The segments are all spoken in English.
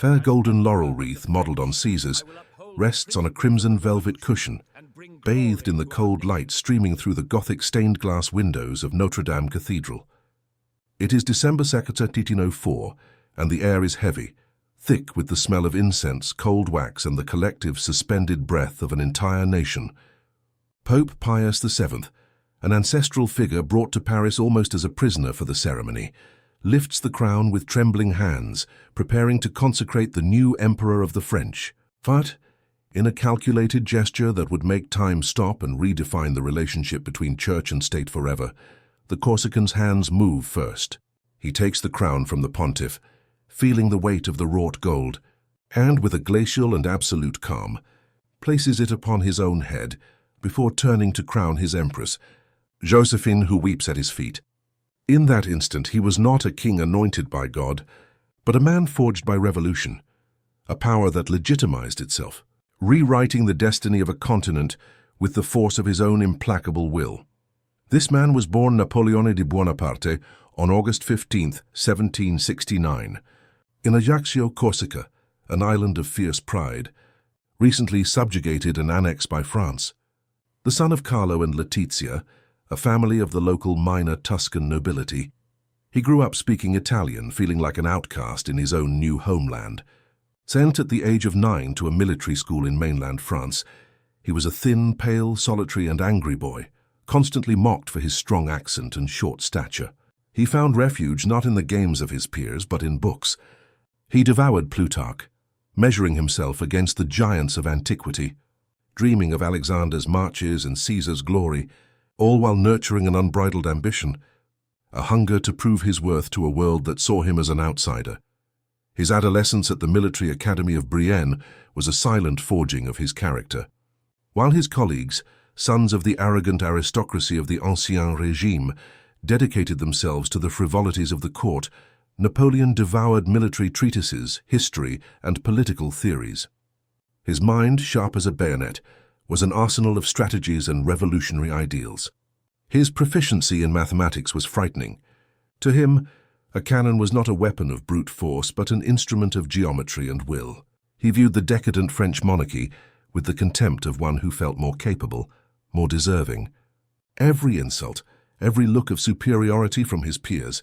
fair golden laurel wreath modelled on Caesar's, rests on a crimson velvet cushion, bathed in the cold light streaming through the Gothic stained glass windows of Notre Dame Cathedral. It is December 2nd, 1804, and the air is heavy, thick with the smell of incense, cold wax, and the collective suspended breath of an entire nation. Pope Pius VII, an ancestral figure brought to Paris almost as a prisoner for the ceremony, lifts the crown with trembling hands, preparing to consecrate the new Emperor of the French. But, in a calculated gesture that would make time stop and redefine the relationship between church and state forever, the Corsican's hands move first. He takes the crown from the pontiff, feeling the weight of the wrought gold, and with a glacial and absolute calm, places it upon his own head before turning to crown his empress, Josephine, who weeps at his feet. In that instant, he was not a king anointed by God, but a man forged by revolution, a power that legitimized itself, rewriting the destiny of a continent with the force of his own implacable will. This man was born Napoleone di Buonaparte on August 15, 1769, in Ajaccio, Corsica, an island of fierce pride, recently subjugated and annexed by France. The son of Carlo and Letizia, a family of the local minor Tuscan nobility, he grew up speaking Italian, feeling like an outcast in his own new homeland. Sent at the age of 9 to a military school in mainland France, he was a thin, pale, solitary and angry boy, constantly mocked for his strong accent and short stature. He found refuge not in the games of his peers, but in books. He devoured Plutarch, measuring himself against the giants of antiquity, dreaming of Alexander's marches and Caesar's glory, all while nurturing an unbridled ambition, a hunger to prove his worth to a world that saw him as an outsider. His adolescence at the military academy of Brienne was a silent forging of his character. While his colleagues, sons of the arrogant aristocracy of the Ancien Régime, dedicated themselves to the frivolities of the court, Napoleon devoured military treatises, history, and political theories. His mind, sharp as a bayonet, was an arsenal of strategies and revolutionary ideals. His proficiency in mathematics was frightening. To him, a cannon was not a weapon of brute force, but an instrument of geometry and will. He viewed the decadent French monarchy with the contempt of one who felt more capable, more deserving. Every insult, every look of superiority from his peers,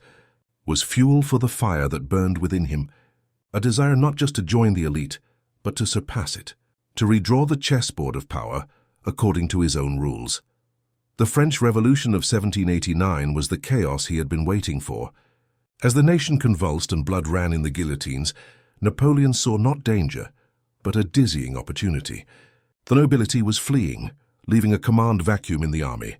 was fuel for the fire that burned within him, a desire not just to join the elite, but to surpass it, to redraw the chessboard of power according to his own rules. The French Revolution of 1789 was the chaos he had been waiting for. As the nation convulsed and blood ran in the guillotines, Napoleon saw not danger, but a dizzying opportunity. The nobility was fleeing, leaving a command vacuum in the army,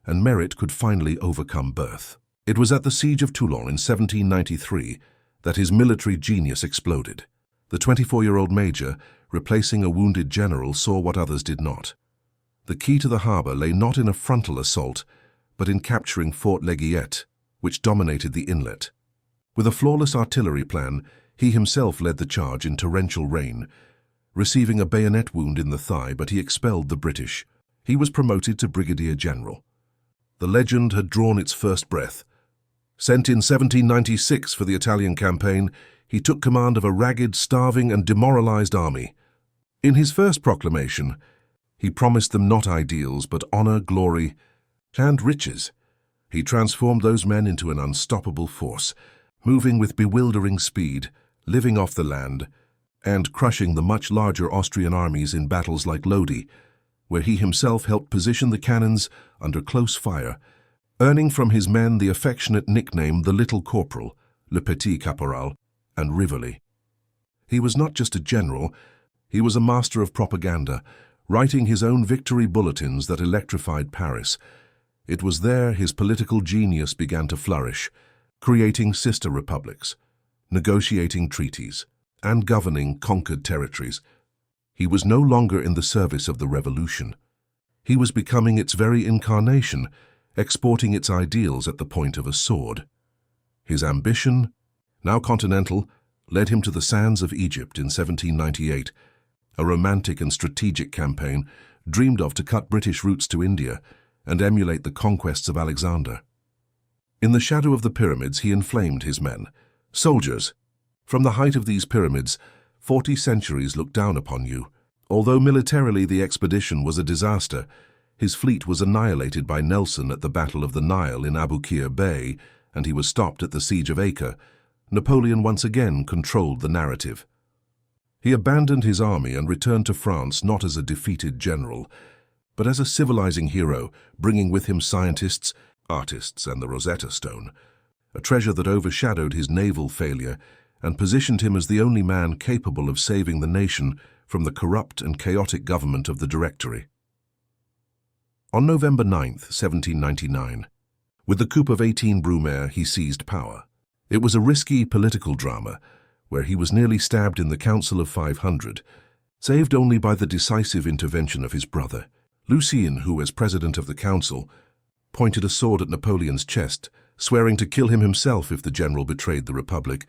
and merit could finally overcome birth. It was at the siege of Toulon in 1793 that his military genius exploded. The 24-year-old major, replacing a wounded general, saw what others did not. The key to the harbor lay not in a frontal assault, but in capturing Fort Leguillette, which dominated the inlet. With a flawless artillery plan, he himself led the charge in torrential rain, receiving a bayonet wound in the thigh, but he expelled the British. He was promoted to brigadier general. The legend had drawn its first breath. Sent in 1796 for the Italian campaign, he took command of a ragged, starving and demoralized army. In his first proclamation, he promised them not ideals, but honor, glory, and riches. He transformed those men into an unstoppable force, moving with bewildering speed, living off the land, and crushing the much larger Austrian armies in battles like Lodi, where he himself helped position the cannons under close fire, earning from his men the affectionate nickname the Little Corporal, Le Petit Caporal, and Rivoli. He was not just a general, he was a master of propaganda, writing his own victory bulletins that electrified Paris. It was there his political genius began to flourish, creating sister republics, negotiating treaties, and governing conquered territories. He was no longer in the service of the revolution. He was becoming its very incarnation, exporting its ideals at the point of a sword. His ambition, now continental, led him to the sands of Egypt in 1798, a romantic and strategic campaign dreamed of to cut British routes to India and emulate the conquests of Alexander. In the shadow of the pyramids, he inflamed his men, soldiers, From the height of these pyramids, 40 centuries looked down upon you. Although militarily the expedition was a disaster, his fleet was annihilated by Nelson at the Battle of the Nile in Aboukir Bay, and he was stopped at the Siege of Acre. Napoleon once again controlled the narrative. He abandoned his army and returned to France not as a defeated general, but as a civilizing hero, bringing with him scientists, artists, and the Rosetta Stone, a treasure that overshadowed his naval failure and positioned him as the only man capable of saving the nation from the corrupt and chaotic government of the Directory. On November 9, 1799, with the coup of 18 Brumaire, he seized power. It was a risky political drama, where he was nearly stabbed in the Council of 500, saved only by the decisive intervention of his brother. Lucien, who, as president of the council, pointed a sword at Napoleon's chest, swearing to kill him himself if the general betrayed the Republic,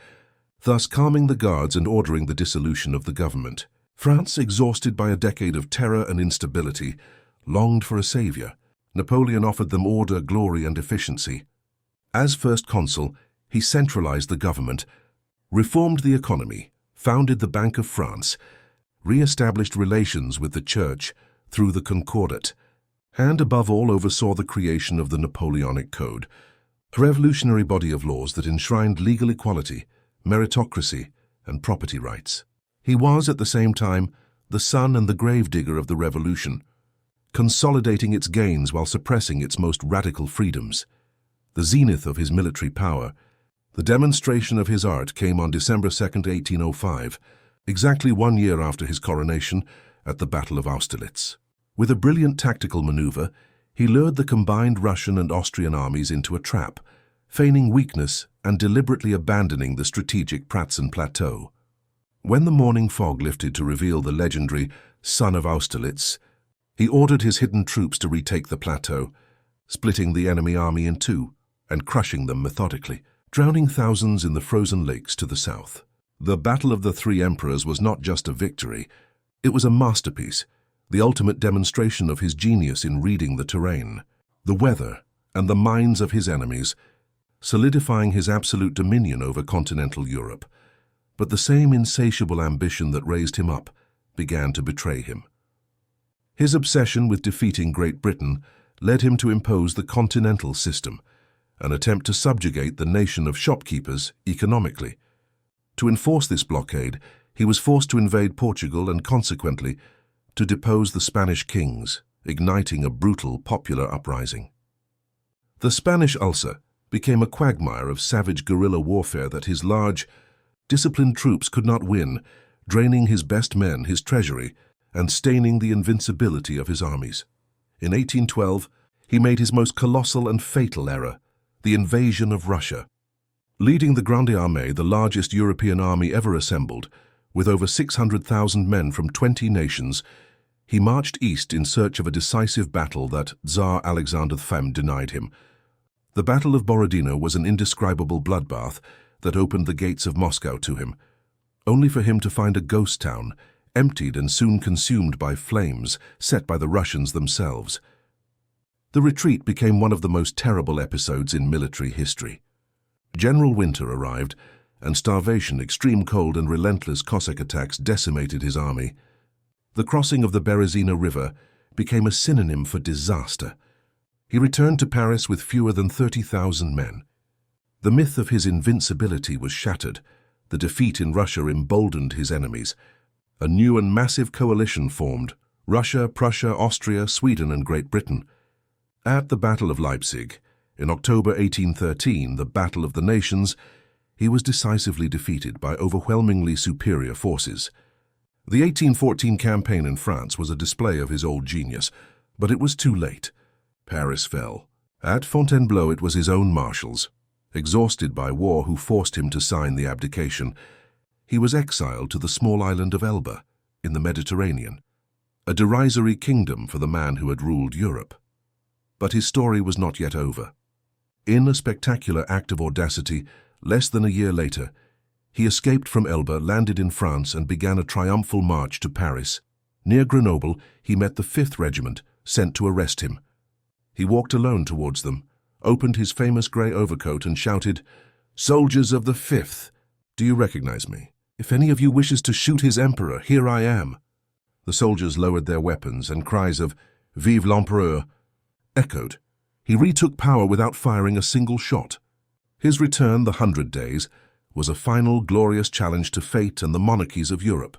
thus calming the guards and ordering the dissolution of the government. France, exhausted by a decade of terror and instability, longed for a savior. Napoleon offered them order, glory, and efficiency. As first consul, he centralized the government, reformed the economy, founded the Bank of France, re-established relations with the Church through the Concordat, and above all oversaw the creation of the Napoleonic Code, a revolutionary body of laws that enshrined legal equality, meritocracy, and property rights. He was, at the same time, the son and the gravedigger of the revolution, consolidating its gains while suppressing its most radical freedoms. The zenith of his military power, the demonstration of his art, came on December 2, 1805, exactly 1 year after his coronation at the Battle of Austerlitz. With a brilliant tactical maneuver, he lured the combined Russian and Austrian armies into a trap, feigning weakness and deliberately abandoning the strategic Pratzen Plateau. When the morning fog lifted to reveal the legendary son of Austerlitz, he ordered his hidden troops to retake the plateau, splitting the enemy army in two and crushing them methodically, drowning thousands in the frozen lakes to the south. The Battle of the Three Emperors was not just a victory, it was a masterpiece, the ultimate demonstration of his genius in reading the terrain, the weather, and the minds of his enemies, solidifying his absolute dominion over continental Europe. But the same insatiable ambition that raised him up began to betray him. His obsession with defeating Great Britain led him to impose the continental system, an attempt to subjugate the nation of shopkeepers economically. To enforce this blockade, he was forced to invade Portugal and consequently to depose the Spanish kings, igniting a brutal popular uprising. The Spanish ulcer became a quagmire of savage guerrilla warfare that his large, disciplined troops could not win, draining his best men, his treasury, and staining the invincibility of his armies. In 1812, he made his most colossal and fatal error, the invasion of Russia. Leading the Grande Armée, the largest European army ever assembled, with over 600,000 men from 20 nations, he marched east in search of a decisive battle that Tsar Alexander V denied him. The Battle of Borodino was an indescribable bloodbath that opened the gates of Moscow to him, only for him to find a ghost town, emptied and soon consumed by flames set by the Russians themselves. The retreat became one of the most terrible episodes in military history. General Winter arrived, and starvation, extreme cold, and relentless Cossack attacks decimated his army. The crossing of the Berezina River became a synonym for disaster. He returned to Paris with fewer than 30,000 men. The myth of his invincibility was shattered. The defeat in Russia emboldened his enemies. A new and massive coalition formed: Russia, Prussia, Austria, Sweden, and Great Britain. At the Battle of Leipzig, in October 1813, the Battle of the Nations, he was decisively defeated by overwhelmingly superior forces. The 1814 campaign in France was a display of his old genius, but it was too late. Paris fell. At Fontainebleau it was his own marshals, exhausted by war, who forced him to sign the abdication. He was exiled to the small island of Elba, in the Mediterranean, a derisory kingdom for the man who had ruled Europe. But his story was not yet over. In a spectacular act of audacity, less than a year later, he escaped from Elba, landed in France, and began a triumphal march to Paris. Near Grenoble, he met the 5th Regiment, sent to arrest him. He walked alone towards them, opened his famous grey overcoat and shouted, "Soldiers of the 5th, Do you recognize me? If any of you wishes to shoot his emperor, here I am." The soldiers lowered their weapons, and cries of "Vive l'Empereur" echoed. He retook power without firing a single shot. His return, the 100 Days, was a final glorious challenge to fate and the monarchies of Europe.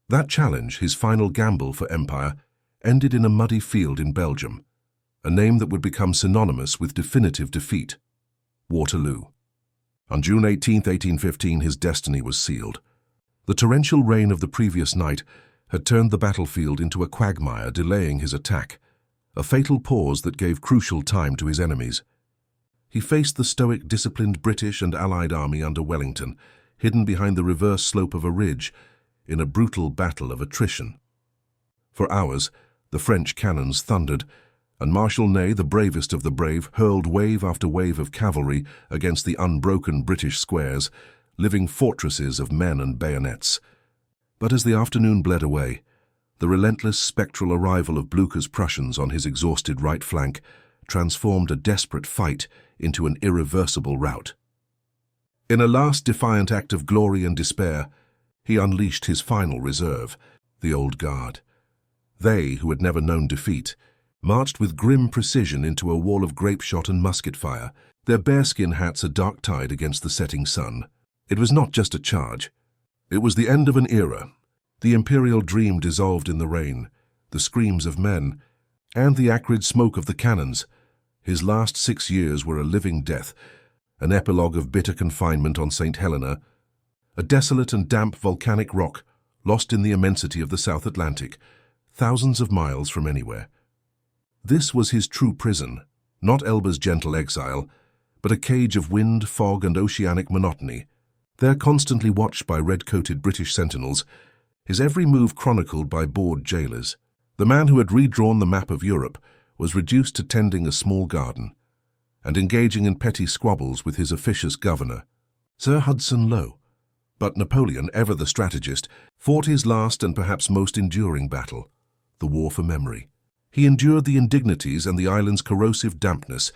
That challenge, his final gamble for empire, ended in a muddy field in Belgium, a name that would become synonymous with definitive defeat: Waterloo. On June 18, 1815, his destiny was sealed. The torrential rain of the previous night had turned the battlefield into a quagmire, delaying his attack, a fatal pause that gave crucial time to his enemies. He faced the stoic, disciplined British and Allied army under Wellington, hidden behind the reverse slope of a ridge, in a brutal battle of attrition. For hours, the French cannons thundered, and Marshal Ney, the bravest of the brave, hurled wave after wave of cavalry against the unbroken British squares, living fortresses of men and bayonets. But as the afternoon bled away, the relentless spectral arrival of Blucher's Prussians on his exhausted right flank transformed a desperate fight into an irreversible rout. In a last defiant act of glory and despair, he unleashed his final reserve, the Old Guard. They, who had never known defeat, marched with grim precision into a wall of grape shot and musket fire, their bearskin hats a dark tide against the setting sun. It was not just a charge. It was the end of an era. The imperial dream dissolved in the rain, the screams of men, and the acrid smoke of the cannons. His last 6 years were a living death, an epilogue of bitter confinement on St. Helena, a desolate and damp volcanic rock lost in the immensity of the South Atlantic, thousands of miles from anywhere. This was his true prison, not Elba's gentle exile, but a cage of wind, fog, and oceanic monotony. There, constantly watched by red-coated British sentinels, his every move chronicled by bored jailers. The man who had redrawn the map of Europe was reduced to tending a small garden and engaging in petty squabbles with his officious governor, Sir Hudson Lowe. But Napoleon, ever the strategist, fought his last and perhaps most enduring battle, the war for memory. He endured the indignities and the island's corrosive dampness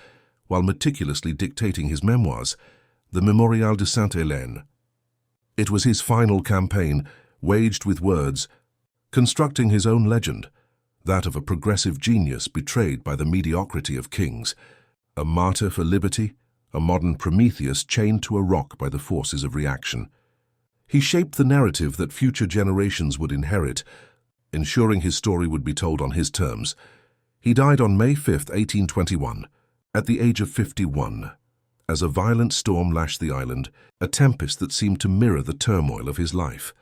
while meticulously dictating his memoirs, the Mémorial de Sainte-Hélène. It was his final campaign, waged with words, constructing his own legend, that of a progressive genius betrayed by the mediocrity of kings, a martyr for liberty, a modern Prometheus chained to a rock by the forces of reaction. He shaped the narrative that future generations would inherit, ensuring his story would be told on his terms. He died on May 5, 1821, at the age of 51, as a violent storm lashed the island, a tempest that seemed to mirror the turmoil of his life.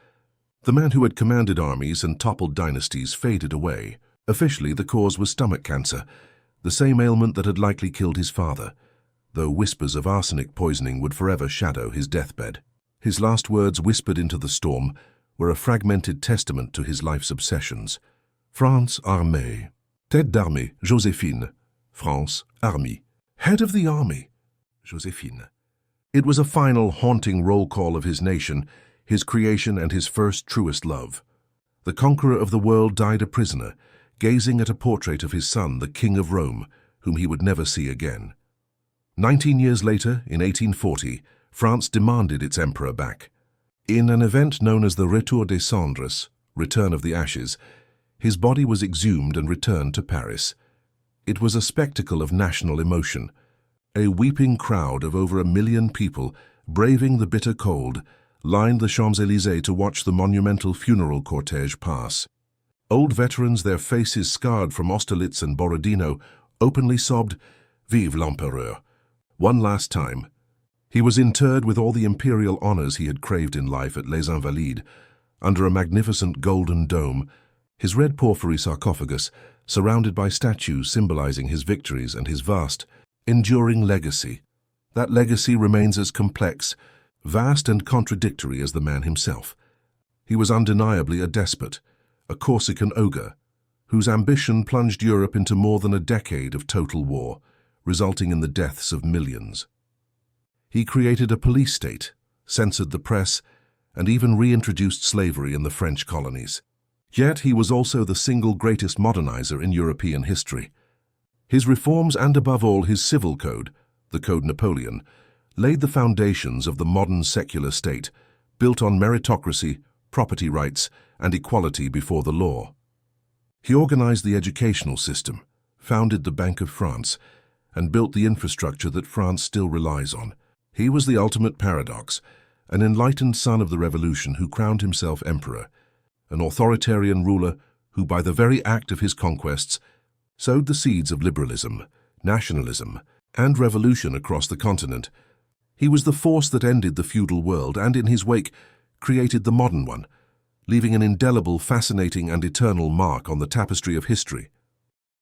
The man who had commanded armies and toppled dynasties faded away. Officially, the cause was stomach cancer, the same ailment that had likely killed his father, though whispers of arsenic poisoning would forever shadow his deathbed. His last words, whispered into the storm, were a fragmented testament to his life's obsessions. France armée. Tête d'armée, Joséphine. France armée. Head of the army, Joséphine. It was a final, haunting roll call of his nation, his creation and his first truest love. The conqueror of the world died a prisoner, gazing at a portrait of his son, the King of Rome, whom he would never see again. 19 years later, in 1840, France demanded its emperor back. In an event known as the Retour des Cendres, Return of the Ashes, his body was exhumed and returned to Paris. It was a spectacle of national emotion. A weeping crowd of over 1 million people, braving the bitter cold, lined the Champs-Élysées to watch the monumental funeral cortege pass. Old veterans, their faces scarred from Austerlitz and Borodino, openly sobbed, "Vive l'Empereur," one last time. He was interred with all the imperial honors he had craved in life at Les Invalides, under a magnificent golden dome, his red porphyry sarcophagus surrounded by statues symbolizing his victories and his vast, enduring legacy. That legacy remains as complex, vast and contradictory as the man himself. He was undeniably a despot, a Corsican ogre, whose ambition plunged Europe into more than a decade of total war, resulting in the deaths of millions. He created a police state, censored the press, and even reintroduced slavery in the French colonies. Yet he was also the single greatest modernizer in European history. His reforms and, above all, his civil code, the Code Napoleon, laid the foundations of the modern secular state, built on meritocracy, property rights, and equality before the law. He organized the educational system, founded the Bank of France, and built the infrastructure that France still relies on. He was the ultimate paradox, an enlightened son of the revolution who crowned himself emperor, an authoritarian ruler who, by the very act of his conquests, sowed the seeds of liberalism, nationalism, and revolution across the continent. He was the force that ended the feudal world and, in his wake, created the modern one, leaving an indelible, fascinating, and eternal mark on the tapestry of history.